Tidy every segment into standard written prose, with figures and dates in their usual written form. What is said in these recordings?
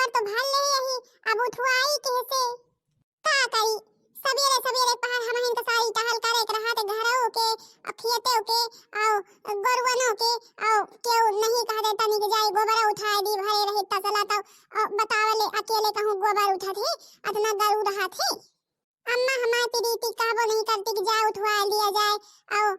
गोबर तो भर ले यही, अब उठवाई कैसे का करी। सवेरे सवेरे पहर हमहिन के सारी टहल करे के रहत घरओ के खेते के औ गोरवनो के औ केउ नहीं कह देता नहीं के जाई गोबर उठाए दी भरे रही त चला तो बतावले अकेले कहूं गोबर उठत है अतना गरू रहत है। अम्मा हमारी प्रीति कहबो नहीं करती कि जा उठवा लिया जाए औ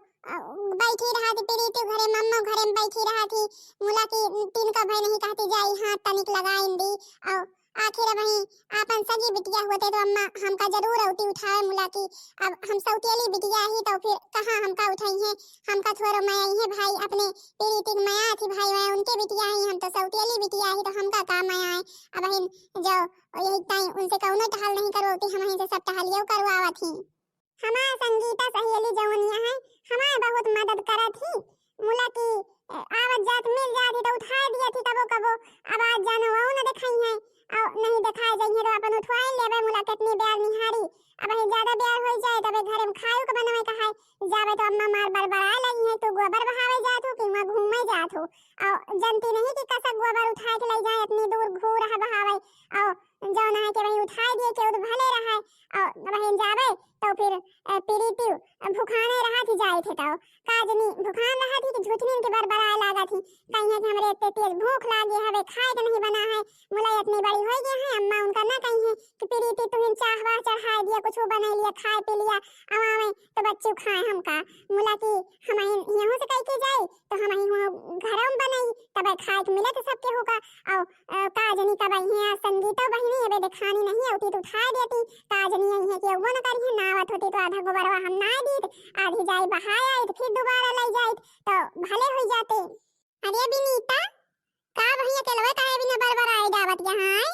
बैठी रहती प्रीति घरे मम्मा घरे में बैठी रहती मुला की तीन का भाई नहीं कहती जाई हाथ तनिक लगाइन दी औ आखिर वही आपन सगी बिटिया होते तो अम्मा हमका जरूर औती उठाए मुला की। अब हम सौतेली बिटिया ही तो फिर कहां हमका उठाई है, हमका थोड़ा माया ही है भाई अपने प्रीति माया थी भाई मैं उनके बिटिया ही, हम तो सौतेली बिटिया ही तो हमका का माया है। अब हिन जो यही टाइम उनसे कौनो टहल नहीं करवाती हम ही से सब टहलियो करवावत ही। हमार संगीता सहेली जवनिया है हमार बहुत मदद करत ही मुला की आवत जात मिल जाती तो उठा दिया थी कबो कबो। अब आज जानो वो न दिखाई है और नहीं दिखाए जाइए तो अपन उठवाए लेबे मुला कितनी ब्यार निहारी। अब ही ज्यादा ब्यार हो जाए तबे घरे में खायू के बनवे कहाय जावे तो अम्मा मार बड़बड़ा लगी है तो गोबर बहावे जात हो कि वहां घूमे जात हो और जनती नहीं कि कसा गोबर उठा के ले जाए इतनी दूर घूर है बहावे और जौन है के वही उठाए दिए के भले रहा और वही जावे तो फिर प्रीति भूखाने रहा थी जाए थे तो काजनी भूखान रहा थी कि झुठनीन के बड़बड़ाए लागा थी कहीं है कि हमरे इतने तेज भूख लागी हवे खाए के नहीं बना है मुला इतनी बड़ी हो गई है अम्मा उनका ना कहीं है कि प्रीति तुहिन चाहवा चढ़ा दिया कुछ बना लिया खाए पी लिया अवा में तो बच्चे खाए हमका मुला की हम यहां से कह के जाए तो हम घरों में बनाई तब खाए के मिले तो सबके होगा और काजनी का बही है संगीता बहिनी है दिखानी नहीं होती तो उठा देती काजनी यही है कि वो न करी है नावत होती तो आधा गोबरवा हम ना दी आधी जाई बहाया तो फिर दोबारा ले जाए तो भले हो जाते। अरे बिनीता का भैया केलवे काहे बिना बरबराए दावत यहां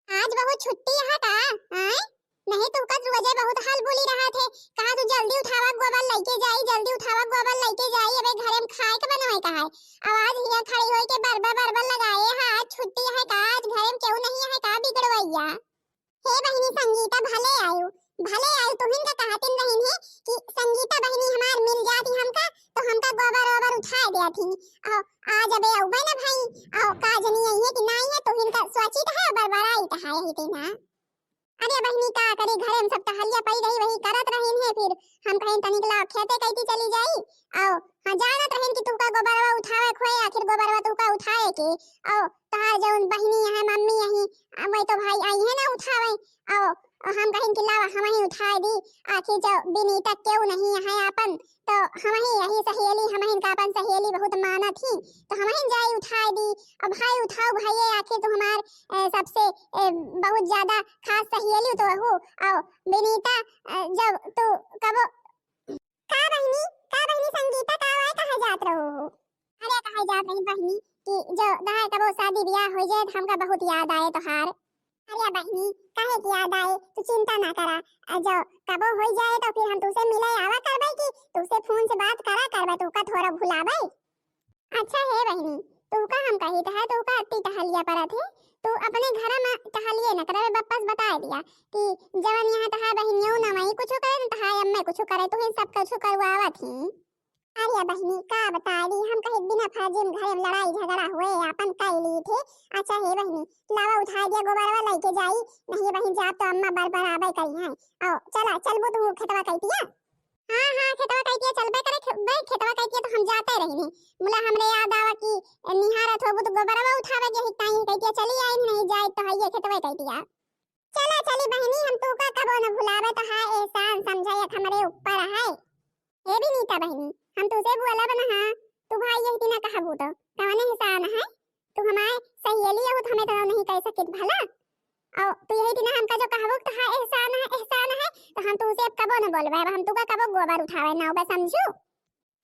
आज बहुत छुट्टी है का हैं नहीं तो कद रोजे बहुत हाल बोली रहा थे कहा तू जल्दी उठावा गोबर लेके जाई जल्दी उठावा गोबर लेके जाई अबे घरे में खाए के बनवाई का है आवाज हिया खड़ी होई के बरबर लगाए है आज छुट्टी है का आज घरे में क्यों नहीं है का बिगड़वैया। हे बहिनी संगीता भले आयु तुहिन का कहतिन रहिन है कि संगीता बहिनी हमार मिल जाती हमका तो हमका गोबर ओबर उठा दिया थी और आज अबे औबे ना भाई और काजनी यही है कि नहीं है तुहिन का स्वाचित है बरबराई का है ही ना। अरे बहिनी का करे घरे में सब टहलिया पई रही वही करत रहिन है फिर हम कहीं तनिक ला खेते कहती चली जाई औ हां जानत रहिन कि तू का गोबरवा उठावे खोए आखिर गोबरवा तू का उठाए के औ तहार जौन बहिनी है मम्मी यही अब तो भाई आई है ना उठावे औ हम कहीं कि लावा हम ही उठा दी आखिर जो बिनीता क्यों नहीं है अपन तो हम ही यही सहेली हम ही का अपन सहेली बहुत माना थी तो हम ही जाई उठा दी। अब भाई उठाओ भाई आखिर तो हमार सबसे बहुत ज्यादा खास सहेली तो हो और बिनीता जब तो कब का बहिनी संगीता का आए कहां जात रहो। अरे कहां जात रही बहिनी कि जो दाए कबो शादी ब्याह हो जाए हमका बहुत याद आए तोहार। अरे बहिनी काहे की याद आए तू चिंता ना करा जो कबो हो जाए तो फिर हम तुसे मिले आवा करबे कि तुसे फोन से बात करा करबे तू का थोड़ा भुलाबे। अच्छा है बहिनी तू का हम कही तो है तू का अति टहलिया पर थे तू अपने घर में टहलिए ना करे वापस बता दिया कि जवन यहां तहा बहिनियों ना वही कुछ करे तहा अम्मे कुछ करे तो सब कुछ करवावा थी। अरे बहिनी का बता दी हम कहीं बिना फाजिल घरे में लड़ाई झगड़ा हुए अपन कह ली थे। अच्छा है बहिनी लावा उठा दिया गोबरवा लेके जाई नहीं बहिन जा तो अम्मा बरबराबे करी है औ चला चलबो तू खेतवा कहतिया। हां खेतवा कहतिया चलबे करे बे खेतवा कहतिया तो हम जाते रही मुला हमरे याद आवा कि निहारत होबो तो गोबरवा उठावे के टाइम कहतिया चली आई नहीं जाए तो हइये खेतवा कहतिया। चला चली बहिनी हम तू का कबो न भुलावे तो हां एहसान समझाया हमरे ऊपर है। हे बिनीता बहिनी हम तुझे बोला बना हां तू भाई यही तीना कहबू तो कवने हिसान है तू हमारे सहेली हो तो हमें तो नहीं कह सकित भला और तू यही तीना हमका जो कहबू तो हां एहसान है तो हम तुझे अब कबो न बोलबे अब हम तू का कबो गोबर उठावे ना बे समझू।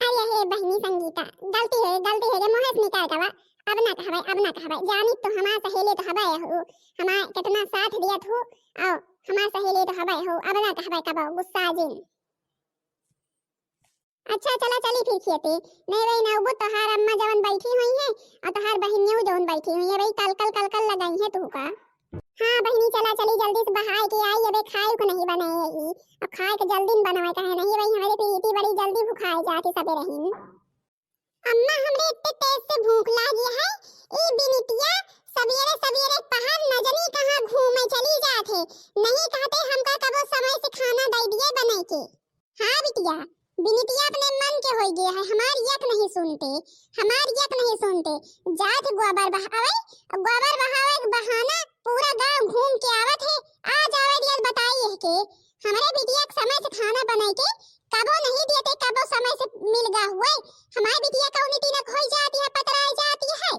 अरे हे बहिनी संगीता गलती है जे मोहस निकाल कवा अब ना कहबे जानी तो हमार सहेली तो हबे हो हमार कितना साथ दिया तू और हमार सहेली तो हबे हो अब ना कहबे कबो गुस्सा जिन। अच्छा चला चली फिर खेते नहीं वही ना वो तोहार अम्मा जवन बैठी हुई है और तोहार बहिनियों जवन बैठी हुई है भाई कल लगाई है तू का। हां बहिनी चला चली जल्दी से बहाए के आई अबे खाए को नहीं बनाएगी अब खाए के जल्दी बनावे का है नहीं भाई हमारे प्रीति बड़ी जल्दी भूखाए जाती सबे रहीन। अम्मा हमरे इतने तेज से भूख लागी है ई बिनितिया सवेरे सवेरे पहाड़ नजनी नहीं कहते हमका कबो समय से खाना दे दिए बना के। हाँ बिटिया, बिनितिया अपने मन के हो गए है, हमार यक नहीं सुनते, हमार यक नहीं सुनते। जात गोबर बहावे, गोबर बहावे के बहाना पूरा गांव घूम के आवत है। आज आवे दिया बताई है के हमारे बिटिया के समय से खाना बनाई के कबो नहीं देते, कबो समय से मिल गा हुए। हमारी बिटिया कौनी तीना खोई जाती है, पतराई जाती है।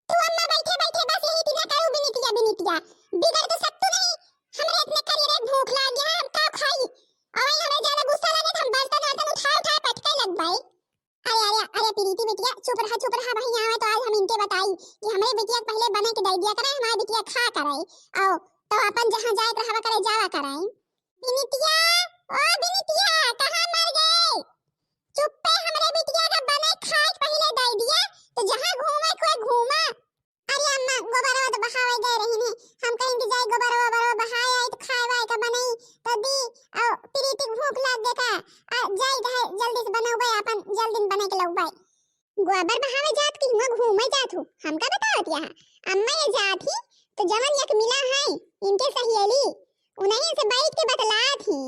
तू अम्मा बैठे बैठे बस यही तीना करू बिनितिया बिनितिया, बिगड़ तो सकतू नहीं। हमरे इतने करिए भूख लाग गया है, हम का खाई। और हमें ज्यादा गुस्सा लगे तो हम बर्तन वर्तन उठा उठा पटके लग भाई। अरे प्रीति बिटिया चुप रहा भाई। यहाँ तो आज हम इनके बताई कि हमरे बिटिया पहले बना के दे दिया करे, हमारी बिटिया खा करे आओ तो अपन जहाँ जाए रहवा करे जावा कराई। बिनितिया, ओ बिनितिया कहाँ मर गए? चुप्पे हमरे बिटिया का बने खाए पहले दे दिया तो जहाँ घूमे कोई घूमा। अरे अम्मा गोबरवा तो बहावे गए रही ने, हम कहीं के जाए गोबरवा बहाए आई तो खाए का बनाई तो दी। और प्रीति भूख लाग गए का जाई गए जल्दी से बनाओ अपन जल्दी बना के लाओ। गोबर बहावे जात की मैं घूमे जात हूँ, हमका बतावत यहाँ अम्मा ये जात ही तो जवन यक मिला है इनके सहेली उन्हीं से बैठ के बतलात ही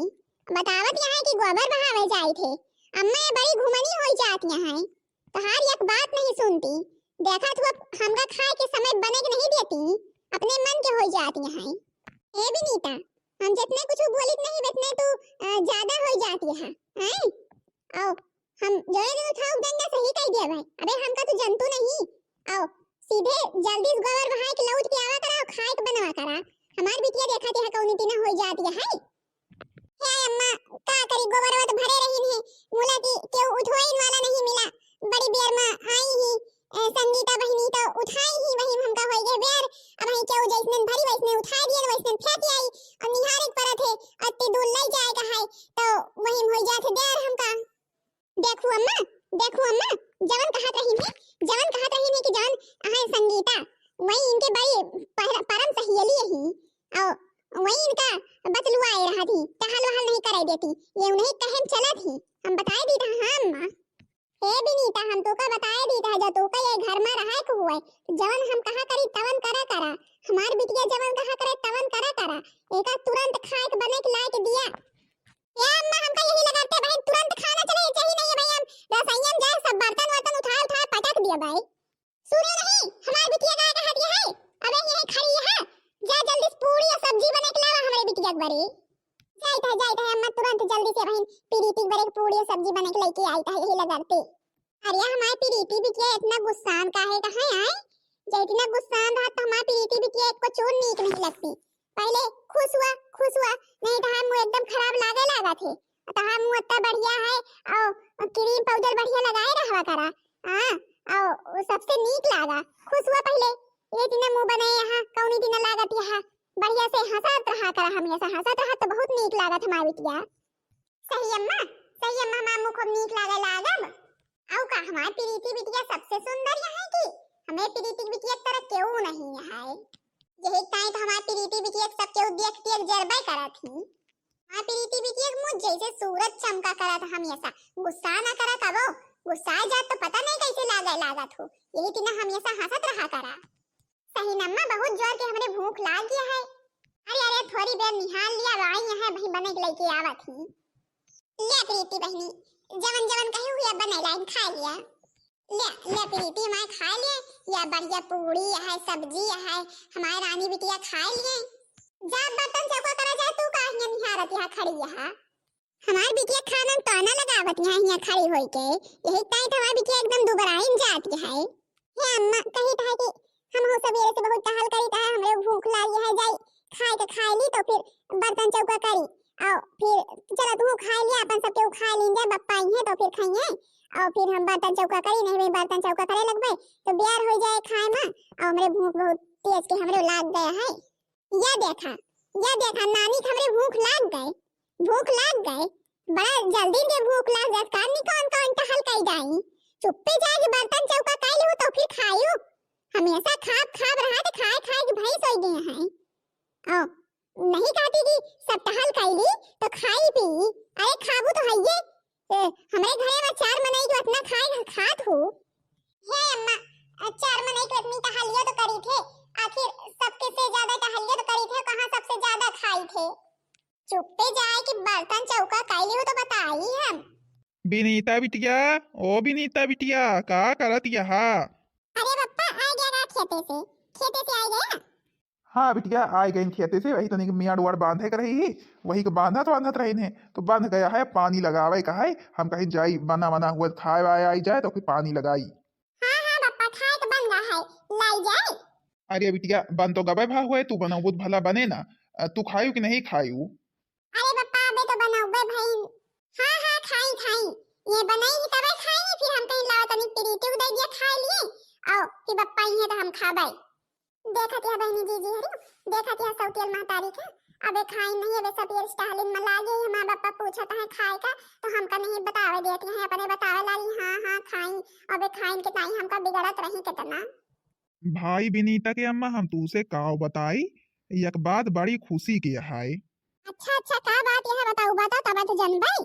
बतावत यहाँ कि गोबर बहावे जाए थे। अम्मा ये बड़ी घुमनी हो जाती है तो हर एक बात नहीं सुनती। देखा तू अब हमका खाए के समय बने के नहीं देती, अपने मन के हो जाती है। ए बिनीता, हम जितने कुछ बोलित नहीं उतने तू ज्यादा हो जाती है हैं? आओ हम जोए दिन उठाओ दंगा सही कह दिया भाई। अबे हमका तू जंतु नहीं। आओ सीधे जल्दी से गोबर बहाए के लौट के आवा करा और खाए के बनवा करा। हमार बिटिया देखा ते कौनी तीना हो जाती है। हे अम्मा का करी गोबरवा तो भरे रही है, मोला की केउ उठवाइन वाला नहीं मिला। बड़ी बेर में आई ही संगीता बहिनी तो उठाई ही वही हमका होई गए बेर। अब ही केउ जैसने भरी वैसने उठा दिए वैसने फेंक आई और निहारित परत है अति दूर ले जाए का है तो वही हो जात देर हमका। देखो अम्मा जवन कहत रही ने कि जान है संगीता वही इनके बड़ी परम सहेली ही और वही इनका बतलुआए रहा थी, टहल वहल नहीं कराई देती, ये उन्हें कहे चला थी। हम बताए दी था। हाँ अम्मा हे बिनीता हम तो का बताए दी था जो तो का ये घर में रहा को हुए जवन हम कहा करी तवन करा हमार बिटिया जवन कहा करे तवन करा एका तुरंत खाए के बने के लाए के दिया। या अम्मा हमका यही लगाते भाई तुरंत खाना चले चाहिए नहीं भाई, हम रसोईया में जाए सब बर्तन वर्तन उठा पटक दिया भाई। सुने नहीं हमार बिटिया का कहा दिया है, अबे यही खड़ी है जा जल्दी पूरी और सब्जी बना के लावा हमारे बिटिया के बारे। जाई था अम्मा तुरंत जल्दी से बहन प्रीति बरे पूरी और सब्जी बना के लेके आई था यही लगाते। अरे हमारी प्रीति बिटिया इतना गुस्सान काहे कहां आए? जब इतना गुस्सान रहा तो हमारी प्रीति बिटिया को चून नीक नहीं लगती। पहले खुश हुआ नहीं तो हम एकदम खराब लागा थे तो हम इतना बढ़िया है और क्रीम पाउडर बढ़िया लगाए रहा करा। हां और सबसे नीक लागा खुश हुआ पहले ये तीना मुंह बनाए यहाँ कौनी तीना लागत यहाँ बढ़िया से हंसत रहा करा, हमेशा हंसत रहा तो बहुत नीक लागत हमारी बिटिया। सही अम्मा मामू खूब नीक लागम। औ का हमारी प्रीति बिटिया सबसे सुंदर यहाँ की हमें प्रीति बिटिया तरह क्यों नहीं है। यही टाइम तो हमारी प्रीति बिटिया सब क्यों देखती है जरबा करा थी। हमारी प्रीति बिटिया मुझ जैसे सूरज चमका करा था, हमेशा गुस्सा ना करा कबो, गुस्सा जात तो पता नहीं कैसे लागत हो, यही तीना हमेशा हंसत रहा करा। सही नम्मा बहुत जोर के हमरे भूख लाग गया है। अरे थोड़ी देर निहाल लिया आई यहाँ भाई बने के लेके आवा थी। ले प्रीति बहनी जवन कहे हुआ बने लाइन खा लिया। ले प्रीति मैं खा लिए या बढ़िया पूरी है सब्जी है हमारी रानी बिटिया खा लिए। जा बर्तन चौका करा जा तू काहे निहारत यहाँ खड़ी यहाँ हमारी बिटिया खाना ताना लगावत यहाँ खड़ी होई के यही टाइम हमारी बिटिया एकदम दुबराइन जाती है। हे अम्मा कही था कि हम हो सवेरे से बहुत टहल करी था हमरे भूख लागी है जाई खाए ली तो फिर बर्तन चौका करी और फिर चला तू खा लिया अपन सब केहू खा लीन जा बप्पा आई है तो फिर खाइए और फिर हम बर्तन चौका करी नहीं भाई बर्तन चौका करे लगबे तो ब्यार हो जाए खाए में और हमरे भूख बहुत तेज के हमरे लाग गया है। या देखा नानी के हमरे भूख लाग गए बड़ा जल्दी के भूख लाग जात कानी कौन टहल कई जाई चुप्पे जाके बर्तन चौका कर लो तो फिर खाइयो हमेशा खाब रहा तो खाए के भैंस हो गए हैं। ओ नहीं कहती कि सब टहल कैली तो खाई पी अरे खाबू तो है ये हमारे घरे में 4 महीने जो इतना खात हो। हे अम्मा 4 महीने को इतनी टहलिया तो करी थे आखिर सबके से ज्यादा टहलिया तो करी थे कहां सबसे ज्यादा खाई चुप्पे जाए कि बर्तन चौका कैली हो तो बताई हम। विनीता बिटिया, ओ विनीता बिटिया, का करत यहाँ? अरे पप्पा आ गया का खेते से आ गया। हाँ बिटिया, आए गई खेते से, वही तनिक मियाँ डुआर बांधे कर रही, वही के बांधत रही ने, तो बंध गया है, पानी लगावे का है, हम कहीं जाई बना बना हुआ खाए वाए आई जाए तो फिर पानी लगाई। हाँ हाँ पप्पा खाए तो बन रहा है, लाई जाए। अरे बिटिया बन तो गवे भा हुए, तू बनाऊ बुत भला बने ना, तू खायू कि नहीं खायू? अरे पप्पा अबे तो बनाऊबे भाई। हाँ हाँ खाई खाई, ये बनाई ही तबे खाई, फिर हम कहीं लाओ तनी प्रीति उदय दिया खा लिए। आओ कि पप्पा ही है तो हम खाबाई। देखत या बहनी जीजी हरी, देखत या सौतियल महतारी का, अबे खाई नहीं अबे सब ये स्टालिन में लागे, हमारा पापा पूछता है खाए का तो हमका नहीं बतावे देती हैं, अपने बतावे लागी हाँ हाँ खाई, अबे खाइन के ताई हमका बिगड़त रही कितना। भाई विनीता के अम्मा हम तू से काव बताई, एक बात बड़ी खुशी के है। अच्छा अच्छा का बात यह बताओ, बता तब तो जनबाई।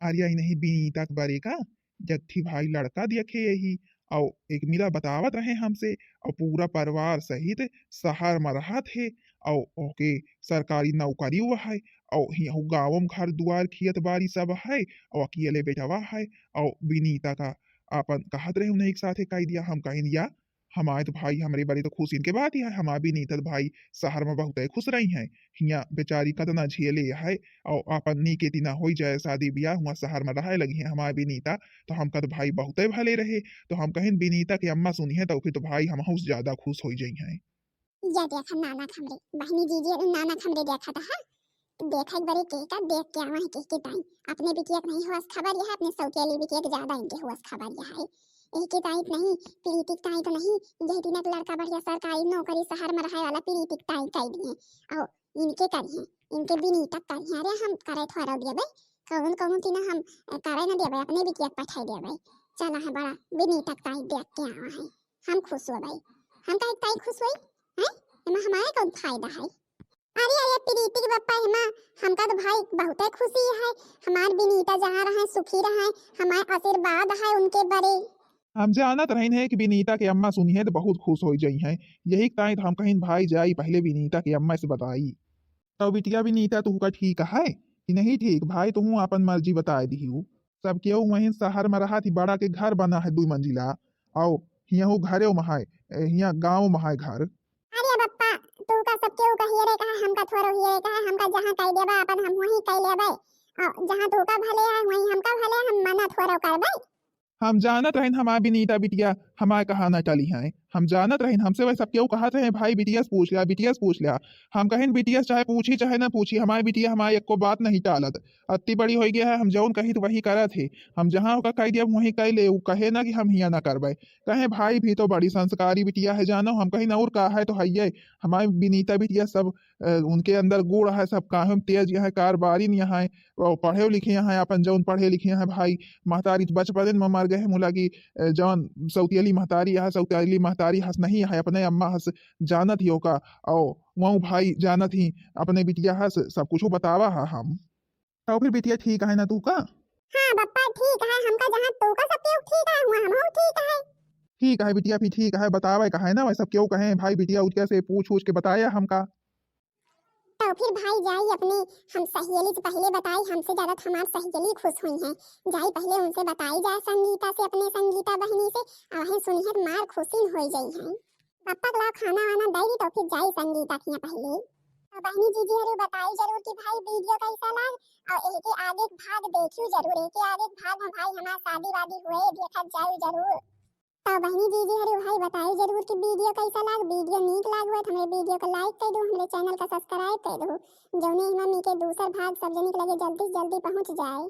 अरे आई नहीं विनीता के बारे का, जत्थी भाई लड़का देखे यही, और एक मिला बतावत रहे हमसे, और पूरा परिवार सहित शहर में रहा थे, और ओके सरकारी नौकरी हुआ है, और यहाँ गाँव में घर दुआर खेत बाड़ी सब है, और अकेले बेटवा है, और विनीता का अपन कहत रहे उन्हें एक साथ कह दिया, हम कहीं दिया हमारे तो भाई हमारे बारे तो खुश इनके बात ही है, हमारे भी नीतत भाई शहर में बहुत खुश रही हैं, हिया बेचारी कतना झेले है, और अपन नी के दिना हो जाए शादी ब्याह हुआ शहर में रहे लगी है हमारे विनीता, तो हम कद भाई बहुत भले रहे, तो हम कहीं विनीता की अम्मा सुनी है तो फिर तो भाई हम ज्यादा खुश हो जाई हैं। या देखा नाना खमरे बहनी जीजी और नाना खमरे देखा था, देखा एक बारी के का देख के आवा है के ताई अपने बिटिया नहीं होस खबर यह है, अपने सौतेली बिटिया के ज्यादा इनके होस खबर यह है, एक के ताई नहीं पीरितिक ताई तो नहीं, यही दिन एक लड़का बढ़िया सरकारी नौकरी शहर में रहे वाला पीरितिक ताई कह दिए, और इनके करिए इनके विनीता करिए, अरे हम करे थोड़ा दिया भाई कौन कौन की ना हम करे ना दिया भाई, अपने बिटिया पठाई दिया भाई, चला है बड़ा विनीता ताई देख के आवा है, हम खुश हो भाई, हम का एक ताई खुश हुई है, एमा हमारे कौन फायदा है। अरे अरे प्रीति के पप्पा हिमा हमका तो भाई बहुत खुशी है, हमार विनीता जहाँ रहे सुखी रहे, हमारे आशीर्वाद है उनके बड़े। हम जानत रही है कि विनीता के अम्मा सुनी है तो बहुत खुश हो जाई हैं, यही ताई तो हम कहीं भाई जाई पहले विनीता के अम्मा से बताई, तो बिटिया विनीता तू का ठीक है कि नहीं ठीक भाई, तू अपन मर्जी बता दी सब केहू वहीं शहर में रहा थी, बड़ा के घर बना है 2 मंजिला, आओ हिया घरे में है, हिया गाँव में है घर। अरे पप्पा तू का सब केहू कहिए रे कहा, हमका थोड़ा हिए कहा, हमका जहां कह देबा अपन हम वहीं कह लेबे, और जहां तू का भले है वहीं हमका भले, हम मना थोड़ा करबे। हम जानत रहे हमारे विनीता बिटिया हमारे कहा न टली है, हम जानत रहे हमसे वह सब केहू कहते हैं भाई बिटिया से पूछ लिया, बिटिया से पूछ लिया, हम कहें बिटिया चाहे पूछी चाहे ना पूछी, हमारी बिटिया हमारी एक को बात नहीं टालत, अति बड़ी हो गया है, हम जौन कही तो वही करा थे, हम जहाँ होगा कह दिया वहीं कह ले, कहे ना कि हम हिया ना करबे, कहे भाई भी तो बड़ी संस्कारी बिटिया है जानो, हम कहीं और कहा है तो है हमारी विनीता बिटिया सब उनके अंदर गुण है, सब काम तेज यहाँ कारबारी यहाँ पढ़े लिखे यहाँ अपन जौन पढ़े लिखे हैं भाई, महतारी तो बचपन में मर गए मुला की, जौन सौतियली महतारी है सौतियली महतारी हंस नहीं है, अपने अम्मा हंस जानत ही होगा, और वह भाई जानत ही अपने बिटिया हंस सब कुछ बतावा है हम, तो फिर बिटिया ठीक है ना तू का? हां पप्पा ठीक है, हमका जहां तू का सब केहू ठीक है हुआ हम ठीक है। ठीक है बिटिया फिर ठीक है, बतावे का है ना वह सब क्यों कहे भाई बिटिया उठिया से पूछ के बताया हमका, तो फिर भाई जाई अपने हम सहेली से पहले बताई, हमसे ज्यादा हमार सहेली खुश हुई हैं, जाई पहले उनसे बताई जाए संगीता से, अपने संगीता बहनी से, वही सुनी है मार खुशी हो जाई है, पापा का खाना वाना देगी तो फिर जाई संगीता की पहले, तो बहनी जीजी हरु बताई जरूर कि भाई वीडियो कैसा लग, और एक के आगे भाग देखियो जरूर, एक के आगे भाग में भाई हमार शादी वादी हुए देखा जाओ जरूर, तो बहनी जीजी हरु भाई बताई जरूर कि वीडियो कैसा लग, वीडियो नीक लाग हुआ तो हमारे वीडियो को लाइक कर दो, हमारे चैनल का सब्सक्राइब कर दो, जौने मम्मी के दूसरा भाग सब जने के लगे जल्दी से जल्दी पहुंच जाए।